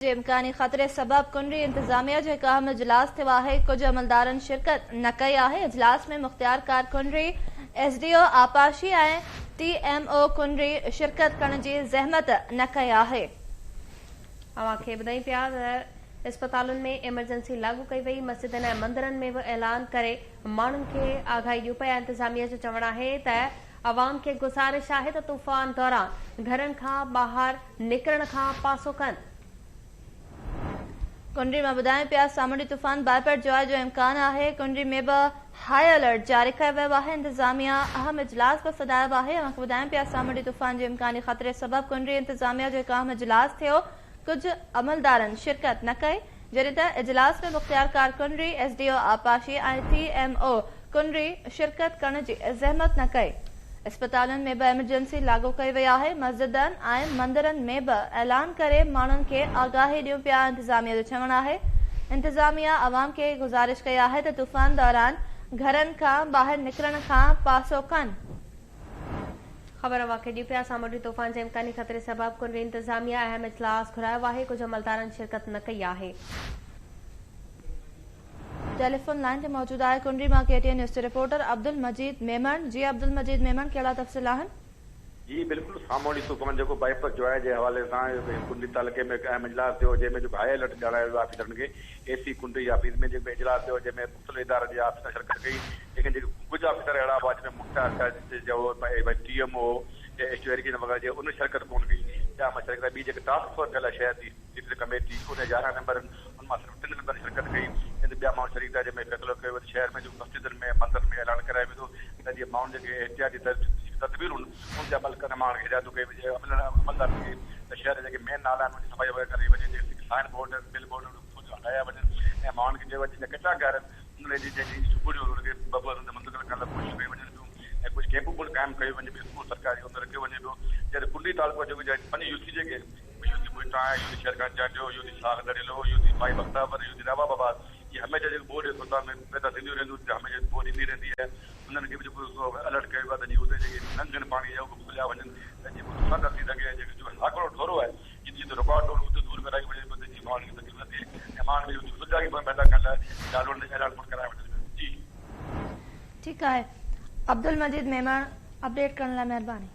इम्कानी खतरे सबब कुंडरी इंतजामिया जो अहम इजलास थियो आहे। कुछ अमलदारन शिरकत न कई आहे। इजलास में मुख्तियार कार कुंडरी SDO आपाशी ऐं TMO कुंडरी शिरकत करण जी ज़हमत न कई आहे। अवांखे ॿुधाई पिया त अस्पतालुनि में इमरजेंसी लागू कई वई। मस्जिदनि ऐं मंदिरनि में बि ऐलान करे माण्हुनि खे आगाही ॾियो पिया। इंतजामिया जो चवणु आहे त अवाम खे गुज़ारिश आहे त तूफ़ान दौरान घरनि खां ॿाहिरि निकिरण खां पासो कनि। कुंडरी में ॿुधायूं पिया सामुंडी तूफ़ान बाइपट जो आहे जो इम्कान आहे। कुंडरी में बि हाई अलर्ट जारी कयो वियो आहे। इंतजामिया अहम इजलास बि सदायो आहे। अवांखे ॿुधायूं पिया सामुंडी तूफ़ान जे इम्कानी खतरे सबब कुंडरी इंतजामिया जो अहम इजलास थियो। कुछ अमलदारन शिरकत न कई जॾहिं त इजलास में मुख्तियार कार कुंडरी SDO आपाशी ऐं TMO कुंडरी शिरकत करण जी ज़हमत न कई। अस्पतालुनि में बि इमरजेंसी लागू कई वई आहे। मस्जिदनि ऐं मंदिरनि में बि ऐलान करे माण्हुनि खे आगाही ॾियो पिया। इंतजामिया जो चवणु आहे इंतजामिया अवाम खे गुज़ारिश कई आहे त तूफ़ान दौरान घरनि खां ॿाहिरि निकिरण खां पासो कनि। ख़बर अवांखे ॾियो पिया सामुंडी तूफ़ान जे इम्कानी खतरे सबब कुंडरी इंतजामिया अहम इजलास घुरायो आहे। कुछ अमलदारनि शिरकत न कई आहे। टेलीफोन लाइन ते मौजूद आहे कुंडरी मां KTN न्यूज़ रिपोर्टर अब्दुल मजीद मेमन। जी अब्दुल मजीद मेमन, कहिड़ा तफ़सील आहिनि? जी बिल्कुल सामुंडी तूफ़ान जो बाइपट जो है हवाले से कुंडली तालुके में अहम इजलास थियो जैमें हाई अलर्ट ॼाणायो ऑफिसरनि खे। AC कुंडली ऑफिस में इजलास थियो जैमें मुख़्तलिफ़ इदारनि जे ऑफिसर शिरकत कई। लेकिन कुछ ऑफिसर अहिड़ा हुआ जिनमें मुख्तार जो TMO एस्टुएरियन वग़ैरह जो उन शिरकत कोन कई। शिरकत ॿी जेके टास्क फोर्स थियल शहर जी कमेटी उन 11 मेंबर उन मां सिर्फ़ 3 मेंबर शिरकत कई। ॿिया माण्हू शरीक था जंहिंमें फ़ैसिलो कयो शहर में जो मस्जिदनि में मंदिर में ऐलान कराए वेंदो त जीअं माण्हुनि जेके एहतियाती तदबीर उन ते अमल करण माण्हुनि खे हिदायतूं कई वञे अमलदारनि खे त शहर जेके मेन नाला आहिनि उनजी सफ़ाई वग़ैरह करे वञे। साइन बोर्ड बिल बोर्ड हटाया वञनि ऐं माण्हुनि खे चयो वञे कचा घर उन जी जेकी सुबुह जो उनखे मंदिर करण लाइ कोशिशि कई वञे पियूं ऐं कुझु कैंपूं पिणु क़ाइमु कयो वञे पियो। स्कूल सरकारी उन रखियो वञे पियो। जॾहिं कुंडली तालुको जेको 5 यूसी जेके यूसी बुटा यूसी शेरखान चांडियो यूसी साग दरिलो यूसी भाई बख्तावर यूसी नवाबाबाद ये हमेशा जो बोर्ड सुल्तान में पैदा थींदियूं रहंदियूं हमेशा बोर्ड ईंदी रहंदी है। उन्हनि खे बि जेको अलर्ट कयो आहे त जीअं उते जेके नंगनि पाणी जा खुलिया वञनि त जेको नुक़सानु न थी सघे। जेको आकड़ो ठोरो आहे जिते रिकॉर्ड उते दूर कराई वञे जीअं माण्हुनि खे तकलीफ़ न थिए ऐं माण्हुनि खे सुजागी पैदा करण लाइ चालुनि ऐलान कराए वञनि। जी ठीकु आहे अब्दुल मजीद मेमन, अपडेट करण लाइ महिरबानी।